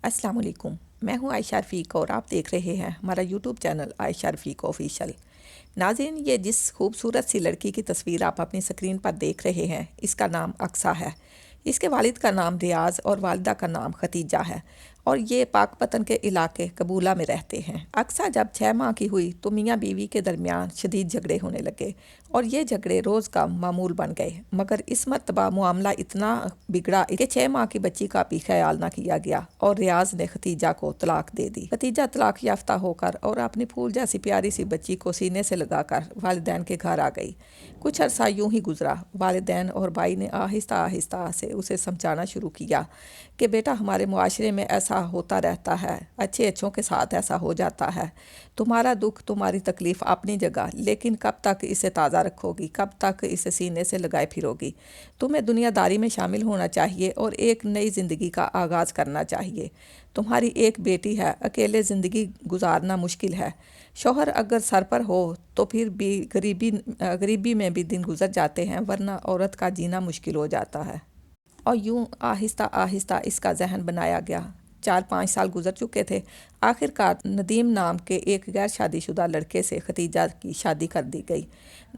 अस्सलाम वालेकुम। मैं हूं आयशा रफ़ीक और आप देख रहे हैं हमारा यूट्यूब चैनल आयशा रफ़ीक ऑफिशियल। नाज़रीन, ये जिस खूबसूरत सी लड़की की तस्वीर आप अपनी स्क्रीन पर देख रहे हैं, इसका नाम अक्सा है। इसके वालिद का नाम रियाज और वालिदा का नाम खतीजा है और ये पाकपतन के इलाके कबूला में रहते हैं। अक्सा जब 6 माह की हुई तो मियाँ बीवी के दरमियान शदीद झगड़े होने लगे और ये झगड़े रोज़ का मामूल बन गए। मगर इस मरतबा मामला इतना बिगड़ा कि 6 माह की बच्ची का भी ख्याल ना किया गया और रियाज ने खतीजा को तलाक दे दी। खतीजा तलाक याफ्ता होकर और अपनी फूल जैसी प्यारी सी बच्ची को सीने से लगाकर वालिदैन के घर आ गई। कुछ अरसा यूं ही गुजरा। वालिदैन और भाई ने आहिस्ता आहिस्ता से उसे समझाना शुरू किया कि बेटा, हमारे मुआशरे में ऐसा होता रहता है, अच्छे अच्छों के साथ ऐसा हो जाता है। तुम्हारा दुख, तुम्हारी तकलीफ़ अपनी जगह, लेकिन कब तक इसे ताज़ा रखोगी, कब तक इसे सीने से लगाए फिरोगी। तुम्हें दुनियादारी में शामिल होना चाहिए और एक नई ज़िंदगी का आगाज़ करना चाहिए। तुम्हारी एक बेटी है, अकेले ज़िंदगी गुजारना मुश्किल है। शौहर अगर सर पर हो तो फिर भी गरीबी में भी दिन गुजर जाते हैं, वरना औरत का जीना मुश्किल हो जाता है। और यूं आहिस्ता आहिस्ता इसका जहन बनाया गया। 4-5 साल गुजर चुके थे। आखिरकार नदीम नाम के एक गैर शादीशुदा लड़के से खतीजा की शादी कर दी गई।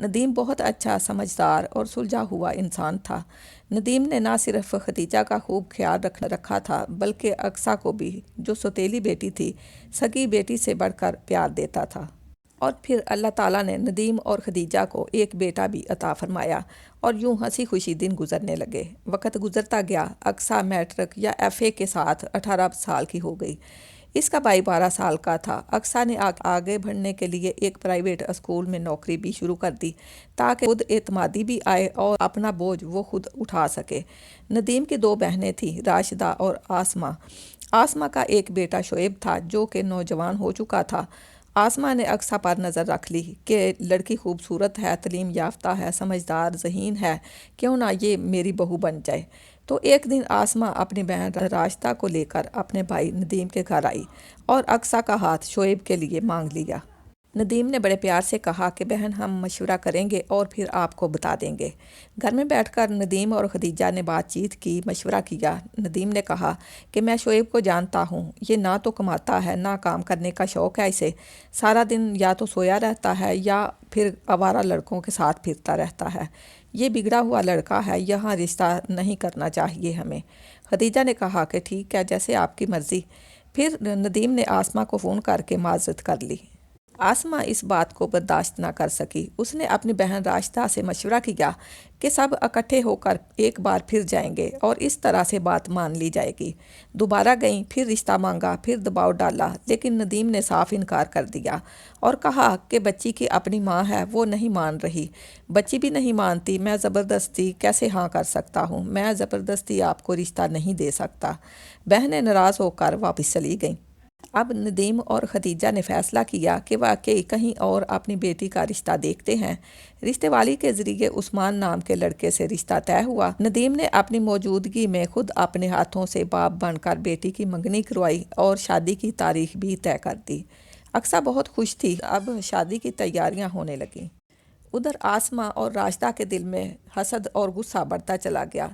नदीम बहुत अच्छा, समझदार और सुलझा हुआ इंसान था। नदीम ने ना सिर्फ खतीजा का खूब ख्याल रखा था, बल्कि अक्सा को भी, जो सौतेली बेटी थी, सगी बेटी से बढ़कर प्यार देता था। और फिर अल्लाह ताला ने नदीम और खदीजा को एक बेटा भी अता फरमाया और यूं हंसी खुशी दिन गुजरने लगे। वक्त गुजरता गया। अक्सा मैट्रिक या FA के साथ 18 साल की हो गई। इसका भाई 12 साल का था। अक्सा ने आगे बढ़ने के लिए एक प्राइवेट स्कूल में नौकरी भी शुरू कर दी ताकि खुद एतमादी भी आए और अपना बोझ वो खुद उठा सके। नदीम की 2 बहनें थीं, राशिदा और आसमा। आसमा का एक बेटा शोएब था जो कि नौजवान हो चुका था। आसमा ने अक्सा पर नज़र रख ली कि लड़की खूबसूरत है, तलीम याफ्ता है, समझदार, ज़हीन है, क्यों ना ये मेरी बहू बन जाए। तो एक दिन आसमा अपनी बहन राशिदा को लेकर अपने भाई नदीम के घर आई और अक्सा का हाथ शोएब के लिए मांग लिया। नदीम ने बड़े प्यार से कहा कि बहन, हम मशवरा करेंगे और फिर आपको बता देंगे। घर में बैठकर नदीम और खदीजा ने बातचीत की, मशवरा किया। नदीम ने कहा कि मैं शोएब को जानता हूँ, ये ना तो कमाता है, ना काम करने का शौक़ है इसे। सारा दिन या तो सोया रहता है या फिर आवारा लड़कों के साथ फिरता रहता है। ये बिगड़ा हुआ लड़का है, यहाँ रिश्ता नहीं करना चाहिए हमें। खदीजा ने कहा कि ठीक है, जैसे आपकी मर्ज़ी। फिर नदीम ने आसमा को फ़ोन करके माज़रत कर ली। आसमा इस बात को बर्दाश्त ना कर सकी। उसने अपनी बहन राशिदा से मशवरा किया कि सब इकट्ठे होकर एक बार फिर जाएंगे और इस तरह से बात मान ली जाएगी। दोबारा गई, फिर रिश्ता मांगा, फिर दबाव डाला, लेकिन नदीम ने साफ इनकार कर दिया और कहा कि बच्ची की अपनी माँ है, वो नहीं मान रही। बच्ची भी नहीं मानती, मैं ज़बरदस्ती कैसे हाँ कर सकता हूँ, मैं ज़बरदस्ती आपको रिश्ता नहीं दे सकता। बहनें नाराज़ होकर वापस चली गईं। अब नदीम और खदीजा ने फैसला किया कि वाकई कहीं और अपनी बेटी का रिश्ता देखते हैं। रिश्ते वाली के ज़रिए उस्मान नाम के लड़के से रिश्ता तय हुआ। नदीम ने अपनी मौजूदगी में खुद अपने हाथों से बाप बनकर बेटी की मंगनी करवाई और शादी की तारीख भी तय कर दी। अक्सा बहुत खुश थी। अब शादी की तैयारियां होने लगीं। उधर आसमा और राशिदा के दिल में हसद और गुस्सा बढ़ता चला गया।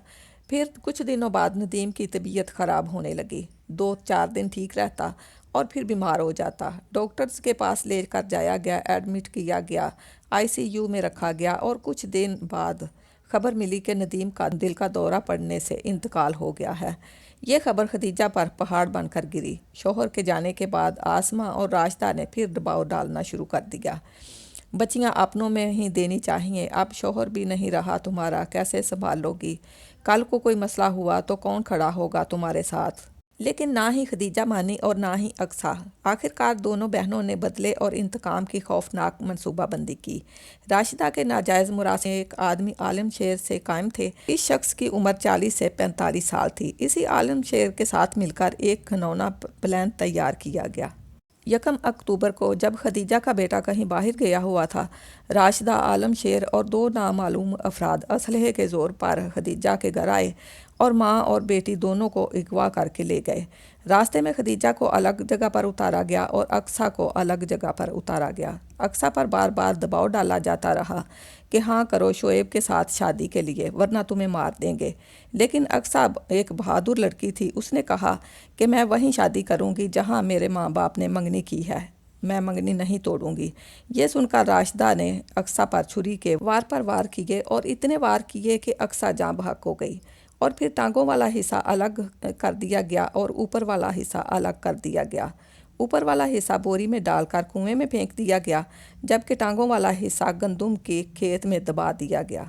फिर कुछ दिनों बाद नदीम की तबीयत ख़राब होने लगी। 2-4 दिन ठीक रहता और फिर बीमार हो जाता। डॉक्टर्स के पास लेकर जाया गया, एडमिट किया गया, ICU में रखा गया और कुछ दिन बाद खबर मिली कि नदीम का दिल का दौरा पड़ने से इंतकाल हो गया है। ये खबर खदीजा पर पहाड़ बनकर गिरी। शौहर के जाने के बाद आसमा और राशिदा ने फिर दबाव डालना शुरू कर दिया। बच्चियां अपनों में ही देनी चाहिए, अब शौहर भी नहीं रहा तुम्हारा, कैसे संभालोगी? कल को कोई मसला हुआ तो कौन खड़ा होगा तुम्हारे साथ? लेकिन ना ही खदीजा मानी और ना ही अक्सा। आखिरकार दोनों बहनों ने बदले और इंतकाम की खौफनाक मनसूबाबंदी की। राशिदा के नाजायज़ मुरासे एक आदमी आलम शेर से कायम थे। इस शख्स की उम्र 40 से 45 साल थी। इसी आलम शेर के साथ मिलकर एक घिनौना प्लान तैयार किया गया। 1 अक्टूबर को जब खदीजा का बेटा कहीं बाहर गया हुआ था, राशिदा, आलम शेर और 2 नामालूम अफराद असलहे के ज़ोर पर खदीजा के घर आए اور ماں اور بیٹی دونوں کو اغوا کر کے لے گئے۔ راستے میں خدیجہ کو الگ جگہ پر اتارا گیا اور اقصیٰ کو الگ جگہ پر اتارا گیا۔ اقصیٰ پر بار بار دباؤ ڈالا جاتا رہا کہ ہاں کرو شعیب کے ساتھ شادی کے لیے ورنہ تمہیں مار دیں گے، لیکن اقصیٰ ایک بہادر لڑکی تھی۔ اس نے کہا کہ میں وہیں شادی کروں گی جہاں میرے ماں باپ نے منگنی کی ہے، میں منگنی نہیں توڑوں گی۔ یہ سن کر راشدہ نے اقصیٰ پر چھری کے وار پر وار کیے اور اتنے وار کیے کہ اقصیٰ جاں بحق ہو گئی، اور پھر ٹانگوں والا حصہ الگ کر دیا گیا اور اوپر والا حصہ الگ کر دیا گیا۔ اوپر والا حصہ بوری میں ڈال کر کنویں میں پھینک دیا گیا، جبکہ ٹانگوں والا حصہ گندم کے کھیت میں دبا دیا گیا۔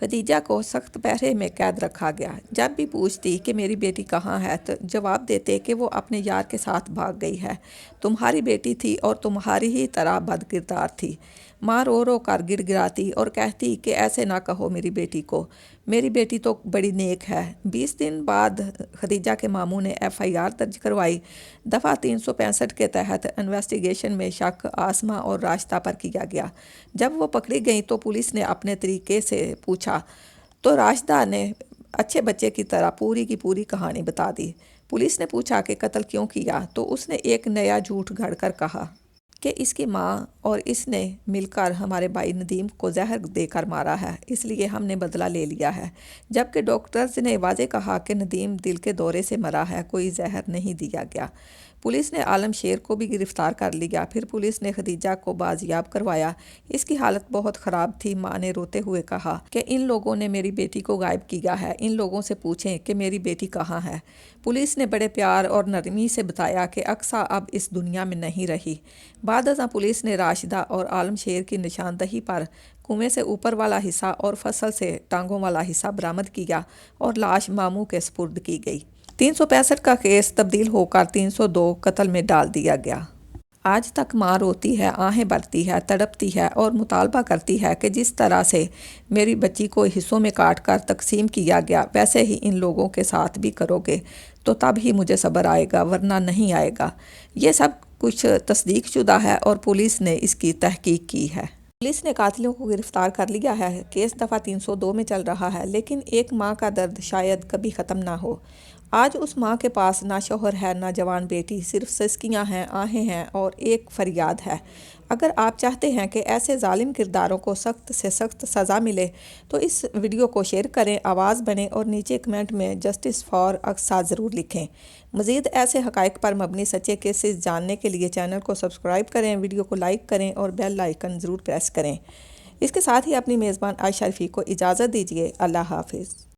خدیجہ کو سخت پہرے میں قید رکھا گیا۔ جب بھی پوچھتی کہ میری بیٹی کہاں ہے تو جواب دیتے کہ وہ اپنے یار کے ساتھ بھاگ گئی ہے، تمہاری بیٹی تھی اور تمہاری ہی طرح بد کردار تھی۔ ماں رو رو کر گڑ گڑاتی اور کہتی کہ ایسے نہ کہو میری بیٹی کو، میری بیٹی تو بڑی نیک ہے۔ 20 دن بعد خدیجہ کے ماموں نے FIR درج کروائی۔ دفعہ 365 کے تحت انویسٹیگیشن میں شک آسمہ اور راشدہ پر کیا گیا۔ جب وہ پکڑی گئیں تو پولیس نے اپنے طریقے سے پوچھا تو راشدہ نے اچھے بچے کی طرح پوری کی پوری کہانی بتا دی۔ پولیس نے پوچھا کہ قتل کیوں کیا تو اس نے ایک نیا جھوٹ گھڑ کر کہا کہ اس کی ماں اور اس نے مل کر ہمارے بھائی ندیم کو زہر دے کر مارا ہے، اس لیے ہم نے بدلہ لے لیا ہے، جبکہ ڈاکٹرز نے واضح کہا کہ ندیم دل کے دورے سے مرا ہے، کوئی زہر نہیں دیا گیا۔ پولیس نے عالم شیر کو بھی گرفتار کر لیا۔ پھر پولیس نے خدیجہ کو بازیاب کروایا۔ اس کی حالت بہت خراب تھی۔ ماں نے روتے ہوئے کہا کہ ان لوگوں نے میری بیٹی کو غائب کیا ہے، ان لوگوں سے پوچھیں کہ میری بیٹی کہاں ہے۔ پولیس نے بڑے پیار اور نرمی سے بتایا کہ اقصیٰ اب اس دنیا میں نہیں رہی۔ بعد ازاں پولیس نے راشدہ اور عالم شیر کی نشاندہی پر کنویں سے اوپر والا حصہ اور فصل سے ٹانگوں والا حصہ برآمد کیا اور لاش ماموں کے سپرد کی گئی۔ 365 کا کیس تبدیل ہو کر 302 قتل میں ڈال دیا گیا۔ آج تک ماں روتی ہے، آہیں بھرتی ہے، تڑپتی ہے اور مطالبہ کرتی ہے کہ جس طرح سے میری بچی کو حصوں میں کاٹ کر تقسیم کیا گیا ویسے ہی ان لوگوں کے ساتھ بھی کرو گے تو تب ہی مجھے صبر آئے گا ورنہ نہیں آئے گا۔ یہ سب کچھ تصدیق شدہ ہے اور پولیس نے اس کی تحقیق کی ہے۔ پولیس نے قاتلوں کو گرفتار کر لیا ہے۔ کیس دفعہ 302 میں چل رہا ہے، لیکن ایک ماں کا درد شاید کبھی ختم نہ ہو۔ آج اس ماں کے پاس نہ شوہر ہے نہ جوان بیٹی، صرف سسکیاں ہیں، آہیں ہیں اور ایک فریاد ہے۔ اگر آپ چاہتے ہیں کہ ایسے ظالم کرداروں کو سخت سے سخت سزا ملے تو اس ویڈیو کو شیئر کریں، آواز بنیں اور نیچے کمنٹ میں جسٹس فار اقصیٰ ضرور لکھیں۔ مزید ایسے حقائق پر مبنی سچے کیسز جاننے کے لیے چینل کو سبسکرائب کریں، ویڈیو کو لائک کریں اور بیل آئیکن ضرور پریس کریں۔ اس کے ساتھ ہی اپنی میزبان عائشہ رفیق کو اجازت دیجیے۔ اللہ حافظ۔